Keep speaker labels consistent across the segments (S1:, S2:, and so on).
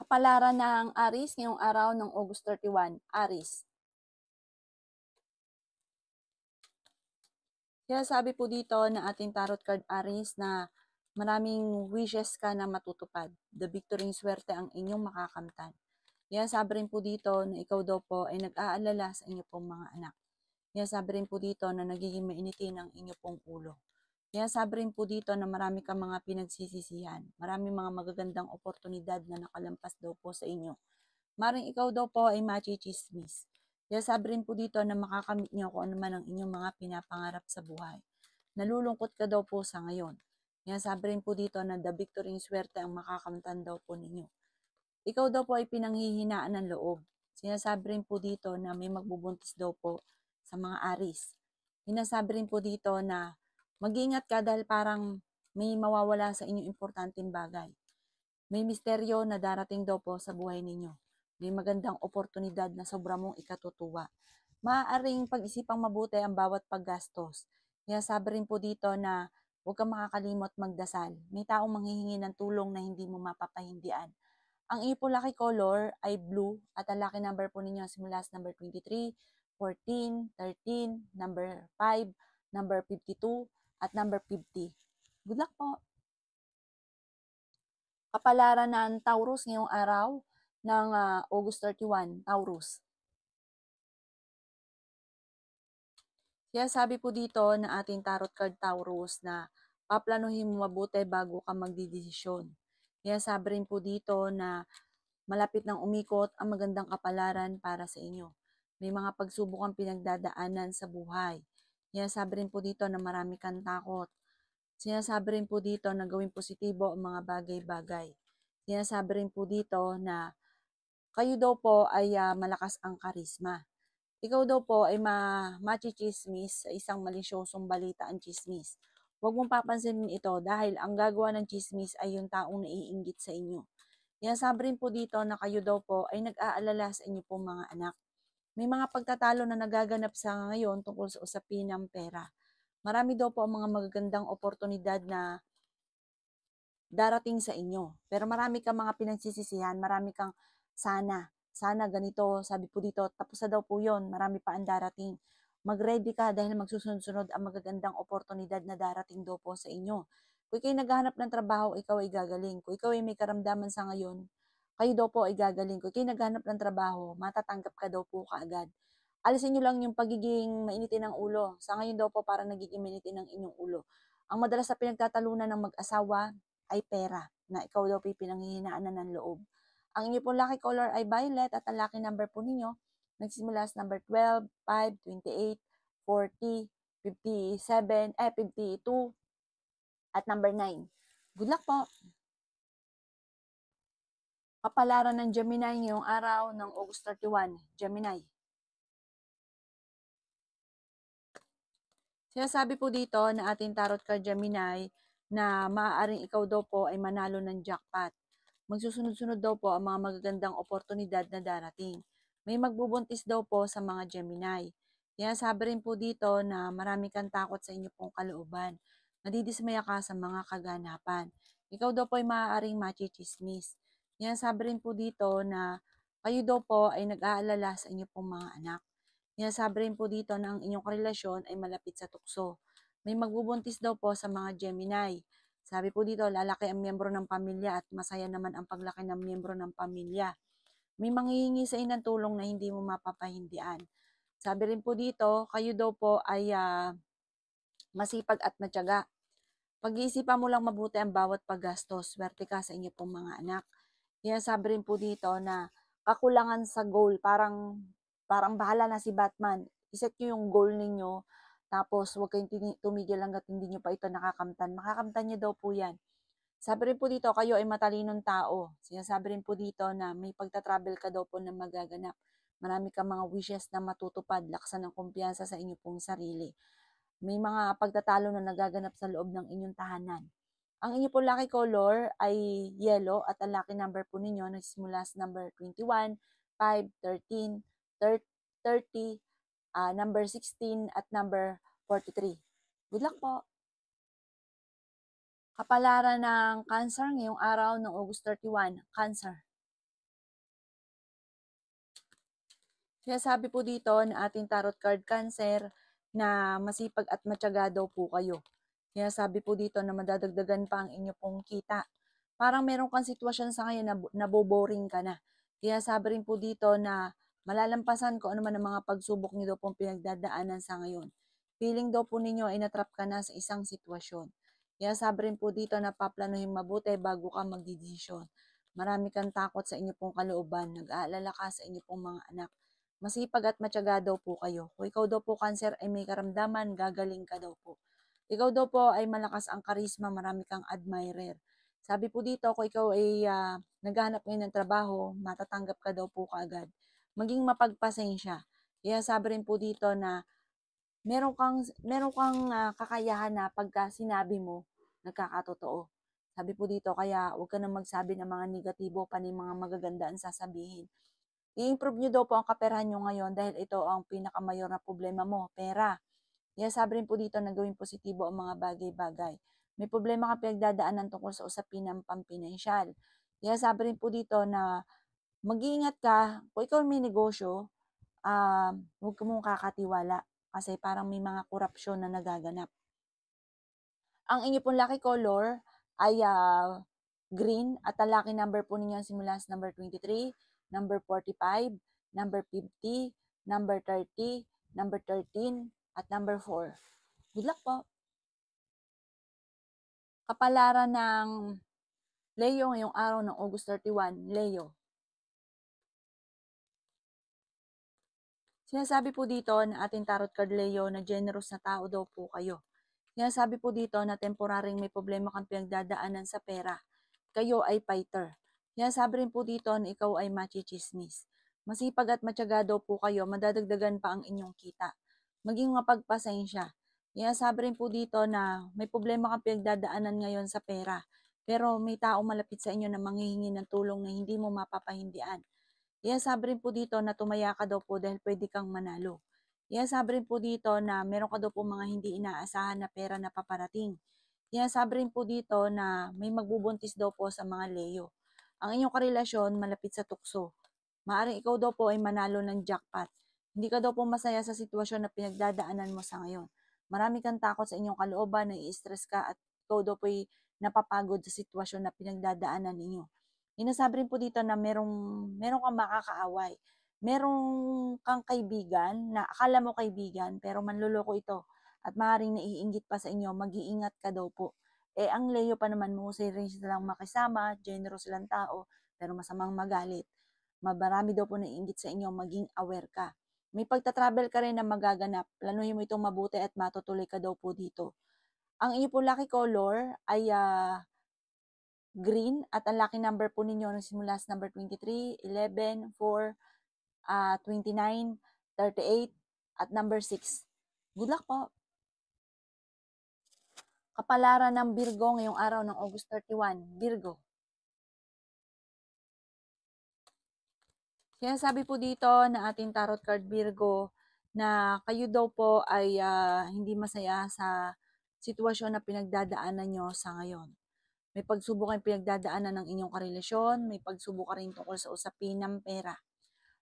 S1: Kapalaran ng Aries ngayong araw ng August 31, Aries. Kaya sabi po dito na ating tarot card Aries na maraming wishes ka na matutupad. The victory swerte ang inyong makakamtan. Kaya sabi rin po dito na ikaw daw po ay nag-aalala sa inyo pong mga anak. Kaya sabi rin po dito na nagiging mainitin ang inyo pong ulo. Kaya sabi rin po dito na marami kang mga pinagsisisihan. Marami mga magagandang oportunidad na nakalampas daw po sa inyo. Maring ikaw daw po ay machichismis. Kaya sabi rin po dito na makakamit niyo kung ano man ang inyong mga pinapangarap sa buhay. Nalulungkot ka daw po sa ngayon. Kaya sabi rin po dito na the victory swerte ang makakamtan daw po ninyo. Ikaw daw po ay pinanghihinaan ng loob. Sinasabi rin po dito na may magbubuntis daw po sa mga Aries. Sinasabi rin po dito na mag-ingat ka dahil parang may mawawala sa inyong importanteng bagay. May misteryo na darating daw po sa buhay ninyo. May magandang oportunidad na sobra mong ikatutuwa. Maaaring pag-isipang mabuti ang bawat paggastos. Kaya sabi rin po dito na huwag kang makakalimot magdasal. May taong manghihingi ng tulong na hindi mo mapapahindian. Ang iyo po lucky color ay blue at ang lucky number po ninyo simula sa number 23, 14, 13, number 5, number 52, at number 50. Good luck po! Kapalaran ng Taurus ngayong araw ng August 31, Taurus. Kaya sabi po dito na ating tarot card Taurus na paplanuhin mo mabuti bago ka magdidesisyon. Kaya sabi rin po dito na malapit nang umikot ang magandang kapalaran para sa inyo. May mga pagsubok ang pinagdadaanan sa buhay. Kaya sabi rin po dito na marami kang takot. Sinasabi rin po dito na gawing positibo ang mga bagay-bagay. Sinasabi rin po dito na kayo daw po ay malakas ang karisma. Ikaw daw po ay machichismis sa isang malisyosong balita ang chismis. Huwag mong papansinin ito dahil ang gagawa ng chismis ay yung taong naiinggit sa inyo. Kaya sabi rin po dito na kayo daw po ay nag-aalala sa inyo pong mga anak. May mga pagtatalo na nagaganap sa ngayon tungkol sa usapin ng pera. Marami daw po ang mga magagandang oportunidad na darating sa inyo. Pero marami kang mga pinagsisisihan, marami kang sana ganito, sabi po dito, tapos na daw po yun, marami pa ang darating. Mag-ready ka dahil magsusunod-sunod ang magagandang oportunidad na darating daw po sa inyo. Kung ikaw naghahanap ng trabaho, ikaw ay gagaling. Kung ikaw ay may karamdaman sa ngayon, kayo daw po ay gagaling. Kung ikaw naghahanap ng trabaho, matatanggap ka daw po kaagad. Alisin nyo lang yung pagiging mainitin ng ulo. Sa ngayon daw po parang nagiging mainitin ng inyong ulo. Ang madalas na pinagtatalunan ng mag-asawa ay pera, na ikaw daw po pinanghihinaan ng loob. Ang inyo pong lucky color ay violet at ang lucky number po ninyo nagsimula sa number 12, 5, 28, 40, 57, 52, at number 9. Good luck po! Kapalaran ng Gemini ngayong araw ng August 31, Gemini. Sinasabi po dito na ating tarot card Gemini na maaaring ikaw daw po ay manalo ng jackpot. Magsusunod-sunod daw po ang mga magagandang oportunidad na darating. May magbubuntis daw po sa mga Gemini. Kaya sabi rin po dito na marami kang takot sa inyo pong kalooban. Nadidismaya ka sa mga kaganapan. Ikaw daw po ay maaaring machichismis. Kaya sabi rin po dito na kayo daw po ay nag-aalala sa inyo pong mga anak. Sinasabi rin po dito na ang inyong relasyon ay malapit sa tukso. May magbubuntis daw po sa mga Gemini. Sabi po dito, lalaki ang miyembro ng pamilya at masaya naman ang paglaki ng miyembro ng pamilya. May manghihingi sa inyo ng tulong na hindi mo mapapahindian. Sabi rin po dito, kayo daw po ay masipag at matyaga. Pag-iisipan mo lang mabuti ang bawat paggastos. Swerte ka sa inyo pong mga anak. Kaya sabi rin po dito na kakulangan sa goal, parang bahala na si Batman. Iset nyo yung goal ninyo, tapos huwag kayong tumigil hanggat hindi nyo pa ito nakakamtan. Makakamtan nyo daw po yan. Sabi rin po dito, kayo ay matalinong tao. Sinasabi rin po dito na may pagta-travel ka daw po na magaganap. Marami kang mga wishes na matutupad, laksan ng kumpiyansa sa inyo pong sarili. May mga pagtatalo na nagaganap sa loob ng inyong tahanan. Ang inyo po lucky color ay yellow at ang lucky number po ninyo nagsimula sa number 21, 5, 13, 30, number 16 at number 43. Good luck po! Kapalaran ng Cancer ngayong araw ng August 31, Cancer. Kaya sabi po dito na ating tarot card Cancer na masipag at matyaga daw po kayo. Kaya sabi po dito na madadagdagan pa ang inyo pong kita. Parang meron kang sitwasyon sa ngayon na naboboring ka na. Kaya sabi rin po dito na malalampasan ko ano man ang mga pagsubok niyo daw pong pinagdadaanan sa ngayon. Feeling daw po ninyo ay natrap ka na sa isang sitwasyon. Kaya sabi rin po dito na paplanuhin mabuti bago ka magdidesisyon. Marami kang takot sa inyo pong kalooban, nag-aalala ka sa inyo pong mga anak. Masipag at matyaga daw po kayo. Kung ikaw daw po Cancer ay may karamdaman, gagaling ka daw po. Ikaw daw po ay malakas ang karisma, marami kang admirer. Sabi po dito, kung ikaw ay naghahanap ngayon ng trabaho, matatanggap ka daw po kaagad. Maging mapagpasensya. Kaya sabi rin po dito na meron kang kakayahan na pagka sinabi mo, nagkakatotoo. Sabi po dito, kaya huwag ka nang magsabi ng mga negatibo, pa mga magaganda ang sasabihin. I-improve nyo daw po ang kaperahan nyo ngayon dahil ito ang pinakamayor na problema mo, pera. Kaya sabi rin po dito na gawing positibo ang mga bagay-bagay. May problema ka pinagdadaanan tungkol sa usapin ng pampinansyal. Kaya sabi rin po dito na mag-iingat ka, kung ikaw may negosyo, huwag ka mong kakatiwala kasi parang may mga korupsyon na nagaganap. Ang inyo pong lucky color ay green at ang lucky number po ninyo simula sa number 23, number 45, number 50, number 30, number 13, at number 4. Good luck po! Kapalaran ng Leo ngayong araw ng August 31, Leo. Sinasabi po dito na ating tarot card Leo na generous na tao daw po kayo. Sinasabi po dito na temporaring may problema kang pinagdadaanan sa pera. Kayo ay fighter. Sinasabi rin po dito na ikaw ay machichismis. Masipag at matyaga daw po kayo, madadagdagan pa ang inyong kita. Maging mapagpasensya. Sinasabi rin po dito na may problema kang pinagdadaanan ngayon sa pera. Pero may tao malapit sa inyo na manghihingi ng tulong na hindi mo mapapahindian. Sabi rin po dito na tumaya ka daw po dahil pwede kang manalo. Sabi rin po dito na meron ka daw po mga hindi inaasahan na pera na paparating. Sabi rin po dito na may magbubuntis daw po sa mga Leo. Ang inyong karelasyon malapit sa tukso. Maaring ikaw daw po ay manalo ng jackpot. Hindi ka daw po masaya sa sitwasyon na pinagdadaanan mo sa ngayon. Marami kang takot sa inyong kalooban, nai-stress ka at ikaw daw po ay napapagod sa sitwasyon na pinagdadaanan ninyo. Inasabi rin po dito na merong kang makakaaway. Merong kang kaibigan na akala mo kaibigan pero manloloko ito at maaaring naiinggit pa sa inyo, mag-iingat ka daw po. Ang Leo pa naman, mahusay rin silang makisama, generous silang tao, pero masamang magalit. Marami daw po naiinggit sa inyo, maging aware ka. May pagta-travel ka rin na magaganap, planuhin mo itong mabuti at matutuloy ka daw po dito. Ang inyo po lucky color ay green at ang lucky number po ninyo na simula sa number 23, 11, 4, 29, 38, at number 6. Good luck po! Kapalaran ng Virgo ngayong araw ng August 31, Virgo. Kaya sabi po dito na ating tarot card Virgo na kayo daw po ay hindi masaya sa sitwasyon na pinagdadaanan nyo sa ngayon. May pagsubok kayong pinagdadaanan ng inyong karelasyon, may pagsubok ka rin tungkol sa usapin ng pera.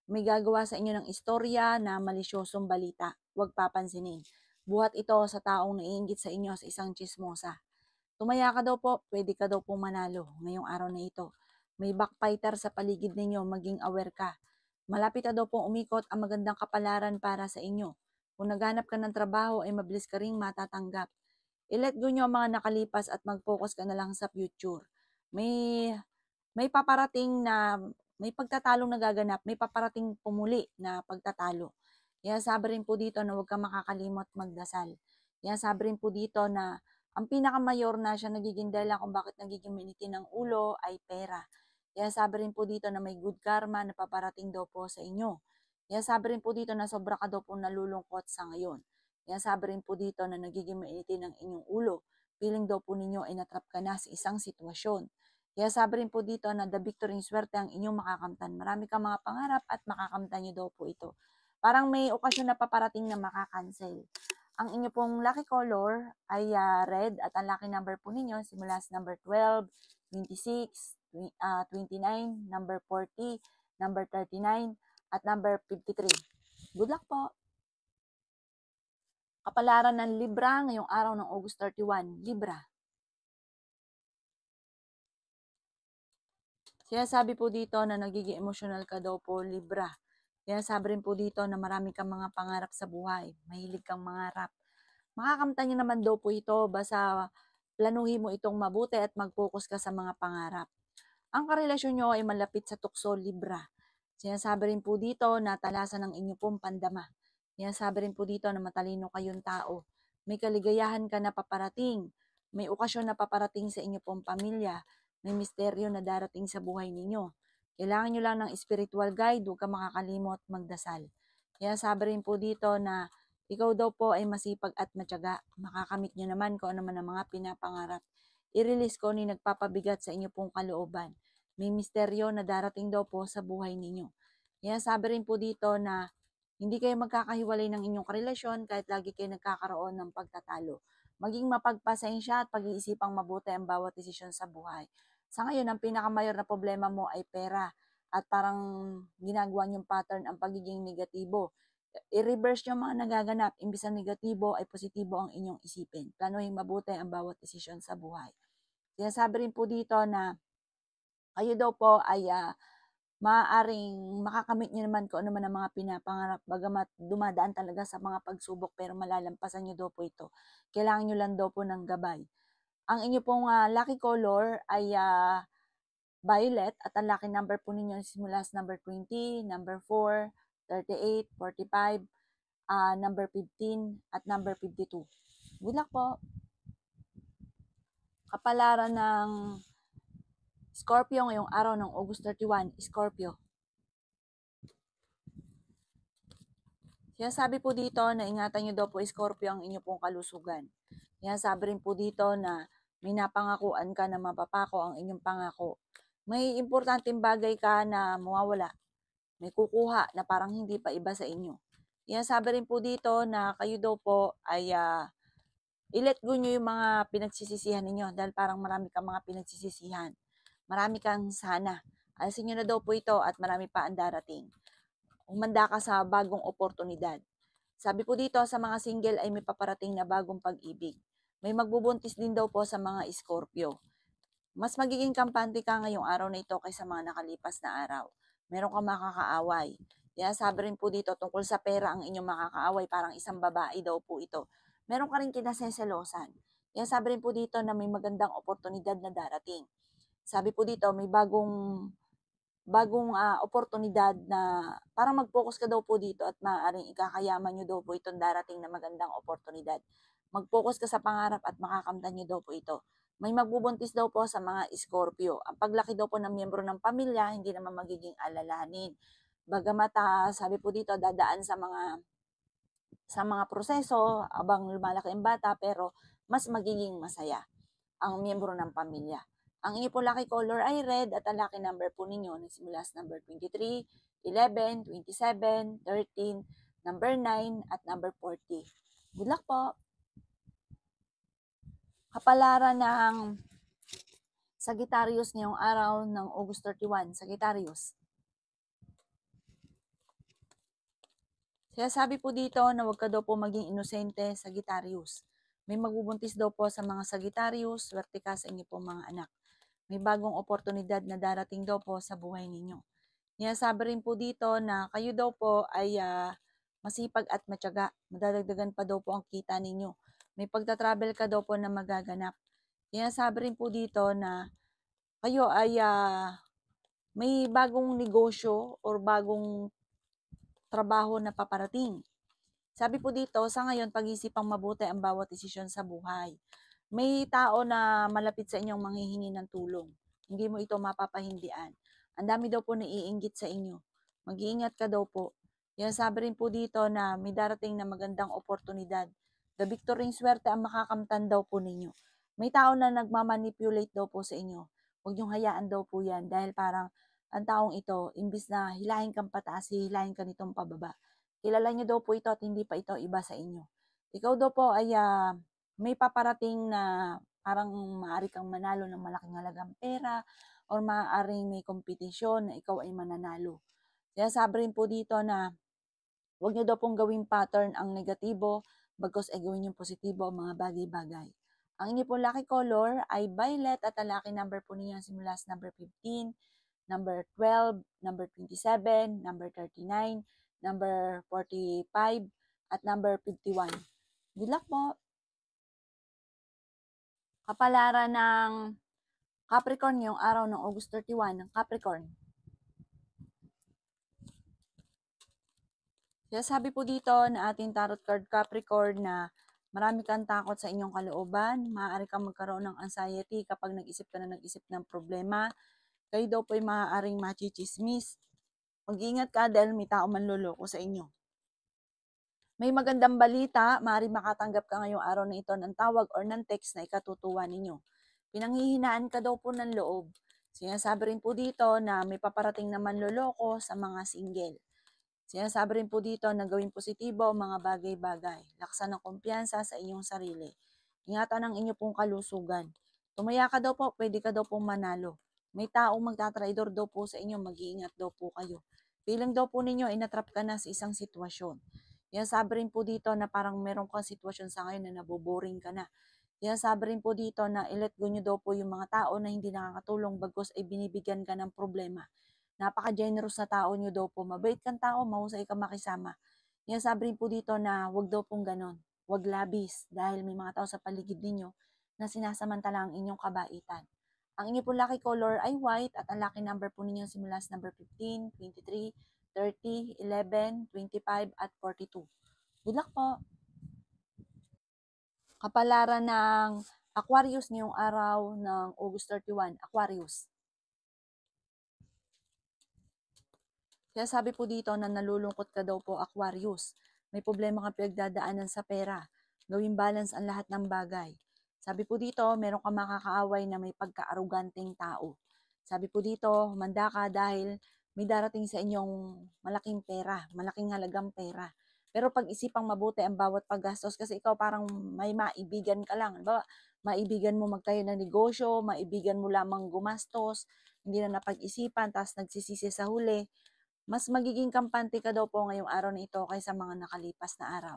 S1: May gagawa sa inyo ng istorya na malisyosong balita. Huwag papansinin. Buhat ito sa taong naiinggit sa inyo sa isang chismosa. Tumaya ka daw po, pwede ka daw po manalo ngayong araw na ito. May backfighter sa paligid ninyo, maging aware ka. Malapit na daw pong umikot ang magandang kapalaran para sa inyo. Kung naghanap ka ng trabaho ay mabilis ka ring matatanggap. I-let go nyo ang mga nakalipas at mag-focus ka na lang sa future. May paparating na may pagtatalong nagaganap, may paparating pumuli na pagtatalo. Sabi rin po dito na huwag kang makakalimot magdasal. Sabi rin po dito na ang pinakamayor na siya nagiging dahilan kung bakit nagiging minitin ng ulo ay pera. Sabi rin po dito na may good karma na paparating daw po sa inyo. Sabi rin po dito na sobra ka daw po nalulungkot sa ngayon. Sabi rin po dito na nagiging mainitin ang inyong ulo. Feeling daw po ninyo ay natrap ka na sa isang sitwasyon. Sabi rin po dito na the victory swerte ang inyong makakamtan. Marami kang mga pangarap at makakamtan nyo daw po ito. Parang may okasyon na paparating na makakancel. Ang inyo pong lucky color ay red at ang lucky number po ninyo simula sa number 12, 26, 29, number 40, number 39, at number 53. Good luck po! Kapalaran ng Libra ngayong araw ng August 31, Libra. Sinasabi po dito na nagiging emosyonal ka daw po, Libra. Sinasabi rin po dito na marami kang mga pangarap sa buhay. Mahilig kang mangarap. Makakamtan niyo naman daw po ito basta planuhin mo itong mabuti at mag-focus ka sa mga pangarap. Ang karelasyon nyo ay malapit sa tukso, Libra. Sinasabi rin po dito na talasan ng inyo pong pandama. Sinasabi rin po dito na matalino kayong tao. May kaligayahan ka na paparating. May okasyon na paparating sa inyo pong pamilya. May misteryo na darating sa buhay ninyo. Kailangan nyo lang ng spiritual guide, huwag ka makakalimot magdasal. Sinasabi rin po dito na ikaw daw po ay masipag at matyaga. Makakamit nyo naman kung ano man ang mga pinapangarap. I-release ko ni nagpapabigat sa inyo pong kalooban. May misteryo na darating daw po sa buhay ninyo. Sinasabi rin po dito na hindi kayo magkakahiwalay ng inyong karelasyon kahit lagi kayo nagkakaroon ng pagtatalo. Maging mapagpasensya at pag-iisipang mabuti ang bawat desisyon sa buhay. Sa ngayon, ang pinakamayor na problema mo ay pera at parang ginagawa niyong pattern ang pagiging negatibo. I-reverse yung mga nagaganap. Imbis na negatibo ay positibo ang inyong isipin. Planuhin mabuti ang bawat desisyon sa buhay. Sinasabi rin po dito na kayo daw po ay maaaring makakamit nyo naman kung ano man ang mga pinapangarap bagamat dumadaan talaga sa mga pagsubok pero malalampasan nyo daw po ito. Kailangan nyo lang daw po ng gabay. Ang inyo pong lucky color ay violet at ang lucky number po ninyo simula sa number 20, number 4, 38, 45, number 15 at number 52. Good luck po! Kapalaran ng Scorpio ngayong araw ng August 31, Scorpio. Sinasabi po dito na ingatan nyo daw po, Scorpio, ang inyo pong kalusugan. Sinasabi rin po dito na may napangakuan ka na mapapako ang inyong pangako. May importanteng bagay ka na mawawala. May kukuha na parang hindi pa iba sa inyo. Sinasabi rin po dito na kayo daw po ay i-let go nyo yung mga pinagsisisihan ninyo dahil parang marami kang mga pinagsisisihan. Marami kang sana. Alisin nyo na daw po ito at marami pa ang darating. Humanda ka sa bagong oportunidad. Sabi po dito, sa mga single ay may paparating na bagong pag-ibig. May magbubuntis din daw po sa mga Scorpio. Mas magiging kampante ka ngayong araw na ito kaysa mga nakalipas na araw. Meron kang makakaaway. Sabi rin po dito, tungkol sa pera ang inyong makakaaway, parang isang babae daw po ito. Meron ka rin kinaseselosan. Sabi rin po dito na may magandang oportunidad na darating. Sabi po dito, may bagong oportunidad na parang mag-focus ka daw po dito at maaaring ikakayaman nyo daw po itong darating na magandang oportunidad. Mag-focus ka sa pangarap at makakamtan nyo daw po ito. May magbubuntis daw po sa mga Scorpio. Ang paglaki daw po ng miyembro ng pamilya, hindi naman magiging alalahanin. Bagamat sabi po dito, dadaan sa mga proseso abang lumalaki ang bata pero mas magiging masaya ang miyembro ng pamilya. Ang inyo po lucky color ay red at ang lucky number po ninyo nagsimula sa number 23, 11, 27, 13, number 9 at number 40. Good luck po! Kapalaran ng Sagittarius ngayong araw ng August 31, Sagittarius. Sinasabi po dito na huwag ka daw po maging inosente, Sagittarius. May magbubuntis daw po sa mga Sagittarius, swerte ka sa inyo po mga anak. May bagong oportunidad na darating daw po sa buhay ninyo. Sinasabi rin po dito na kayo daw po ay masipag at matyaga. Madadagdagan pa daw po ang kita ninyo. May pagta-travel ka daw po na magaganap. Sinasabi rin po dito na kayo ay may bagong negosyo or bagong trabaho na paparating. Sabi po dito, sa ngayon, pag-isipang mabuti ang bawat desisyon sa buhay. May tao na malapit sa inyong manghihingi ng tulong. Hindi mo ito mapapahindian. Ang dami daw po naiinggit sa inyo. Mag-iingat ka daw po. Sabi rin po dito na may darating na magandang oportunidad. The victory swerte ang makakamtan daw po ninyo. May tao na nagmamanipulate daw po sa inyo. Huwag niyong hayaan daw po yan dahil parang ang taong ito, imbis na hilahin kang pataas, hilahin ka nitong pababa. Kilala niyo daw po ito at hindi pa ito iba sa inyo. Ikaw daw po ay may paparating na parang maaari kang manalo ng malaking halagang pera or maaaring may kompetisyon na ikaw ay mananalo. Kaya sabi rin po dito na Huwag niyo daw pong gawing pattern ang negatibo, bagkus ay gawin yung positibo ang mga bagay-bagay. Ang inyo pong lucky color ay violet at ang lucky number po ninyo simula sa number 15, number 12, number 27, number 39, number 45, at number 51. Good luck po! Kapalaran ng Capricorn yung araw ng August 31 ng Capricorn. Kaya sabi po dito na ating tarot card Capricorn na marami kang takot sa inyong kalooban, maaari kang magkaroon ng anxiety kapag nag-isip ka na nag-isip ng problema, kayo daw po ay maaaring machichismis. Mag-ingat ka dahil may tao manloloko sa inyo. May magandang balita, maaari makatanggap ka ngayong araw na ito ng tawag or ng text na ikatutuwa ninyo. Pinanghihinaan ka daw po ng loob. Sinasabi rin po dito na may paparating na manloloko sa mga single. Sinasabi rin po dito na gawing positibo ang mga bagay-bagay. Laksan ng kumpiyansa sa inyong sarili. Ingatan ang inyo pong kalusugan. Tumaya ka daw po, pwede ka daw pong manalo. May taong magtatraidor daw po sa inyo, mag-iingat daw po kayo. Feeling daw po ninyo, inatrap ka na sa isang sitwasyon. Yan sabi rin po dito na parang meron kang sitwasyon sa ngayon na naboboring ka na. Yan sabi rin po dito na i-let go nyo daw po yung mga tao na hindi nakakatulong bagkus ay binibigyan ka ng problema. Napaka-generous na tao nyo daw po. Mabait kang tao, mahusay ka makisama. Yan sabi rin po dito na wag daw pong ganon. Wag labis dahil may mga tao sa paligid ninyo na sinasamantala ang inyong kabaitan. Ang inyo po lucky color ay white at ang lucky number po ninyo simula sa number 15, 23, 30, 11, 25, at 42. Good luck po! Kapalaran ng Aquarius ngayong araw ng August 31, Aquarius. Kaya sabi po dito na nalulungkot ka daw po, Aquarius. May problema kang pinagdadaanan sa pera. Gawing balance ang lahat ng bagay. Sabi po dito, meron kang makakaaway na may pagka-aruganteng tao. Sabi po dito, humanda ka dahil may darating sa inyong malaking pera, malaking halagang pera. Pero pag-isipang mabuti ang bawat paggastos kasi ikaw parang may maibigan ka lang. Diba? Maibigan mo magtayo ng negosyo, maibigan mo lamang gumastos, hindi na napag-isipan, tapos nagsisisi sa huli. Mas magiging kampante ka daw po ngayong araw na ito kaysa mga nakalipas na araw.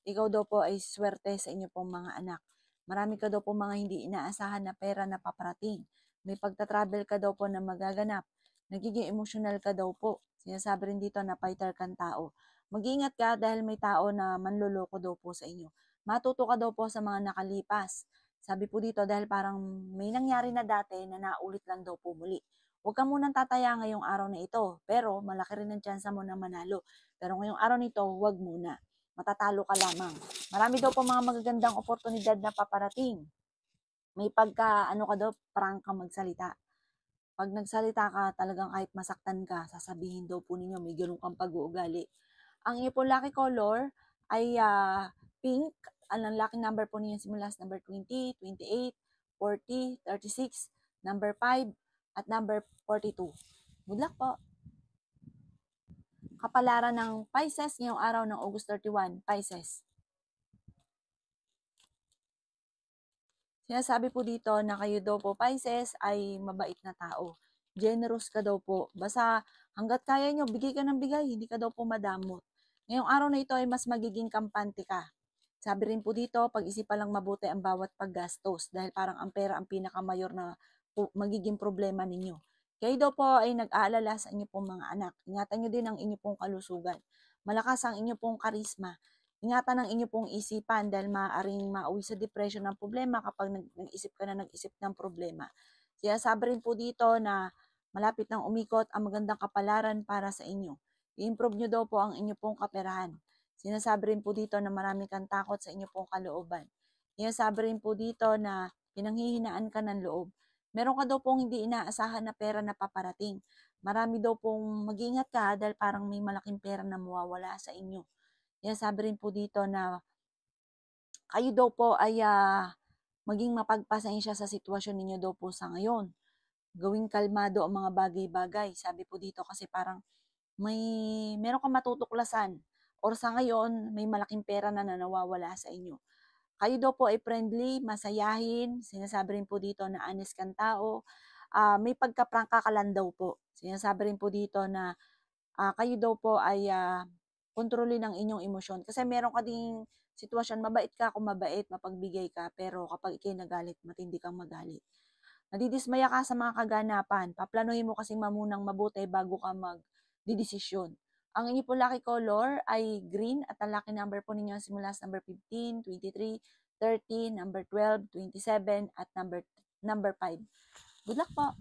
S1: Ikaw daw po ay swerte sa inyo pong mga anak. Marami ka daw po mga hindi inaasahan na pera na paparating. May pagta-travel ka daw po na magaganap. Nagiging emosyonal ka daw po. Sinasabi rin dito na fighter kang tao. Mag-ingat ka dahil may tao na manloloko daw po sa inyo. Matuto ka daw po sa mga nakalipas. Sabi po dito dahil parang may nangyari na dati na naulit lang daw po muli. Huwag ka munang tataya ngayong araw na ito, pero malaki rin ang tsansa mo na manalo. Pero ngayong araw nito, huwag muna. Matatalo ka lamang. Marami daw po mga magagandang oportunidad na paparating. May ano ka daw, prank ka magsalita. Pag nagsalita ka, talagang kahit masaktan ka, sasabihin daw po ninyo, may ganun kang pag-uugali. Ang iyo po lucky color ay pink. Ang lucky number po ninyo simula sa number 20, 28, 40, 36, number 5, at number 42. Good luck po! Kapalaran ng Pisces ngayong araw ng August 31, Pisces. Sinasabi po dito na kayo daw po, Pisces, ay mabait na tao. Generous ka daw po. Basta hanggat kaya nyo, bigay ka ng bigay, hindi ka daw po madamot. Ngayong araw na ito ay mas magiging kampante ka. Sabi rin po dito, pag-isipan lang mabuti ang bawat paggastos dahil parang ang pera ang pinakamayor na magiging problema ninyo. Kayo daw po ay nag-aalala sa inyo pong mga anak. Ingatan nyo din ang inyo pong kalusugan. Malakas ang inyo pong karisma. Ingatan ang inyo pong isipan dahil maaaring mauwi sa depression ng problema kapag nag-isip ka na nag-isip ng problema. Kaya sabi rin po dito na malapit nang umikot ang magandang kapalaran para sa inyo. I-improve nyo daw po ang inyo pong kaperahan. Sinasabi rin po dito na marami kang takot sa inyo pong kalooban. Sinasabi rin po dito na pinanghihinaan ka ng loob. Meron ka daw pong hindi inaasahan na pera na paparating. Marami daw pong mag-iingat ka dahil parang may malaking pera na mawawala sa inyo. Sinasabi rin po dito na kayo daw po ay maging mapagpasensya sa sitwasyon ninyo daw po sa ngayon. Gawing kalmado ang mga bagay-bagay. Sabi po dito kasi parang meron kang matutuklasan or sa ngayon may malaking pera na nawawala sa inyo. Kayo daw po ay friendly, masayahin. Sinasabi rin po dito na honest kang tao. May pagkaprangka ka lang daw po. Sinasabi rin po dito na kayo daw po ay kontrolin ang inyong emosyon. Kasi meron ka ding sitwasyon, mabait ka kung mabait, mapagbigay ka, pero kapag ikay nagalit, matindi kang magalit. Nadidismaya ka sa mga kaganapan, paplanuhin mo kasing mamunang mabuti bago ka magdidesisyon. Ang inyong po lucky color ay green at ang lucky number po ninyo simula sa number 15, 23, 13, number 12, 27 at number 5. Good luck po!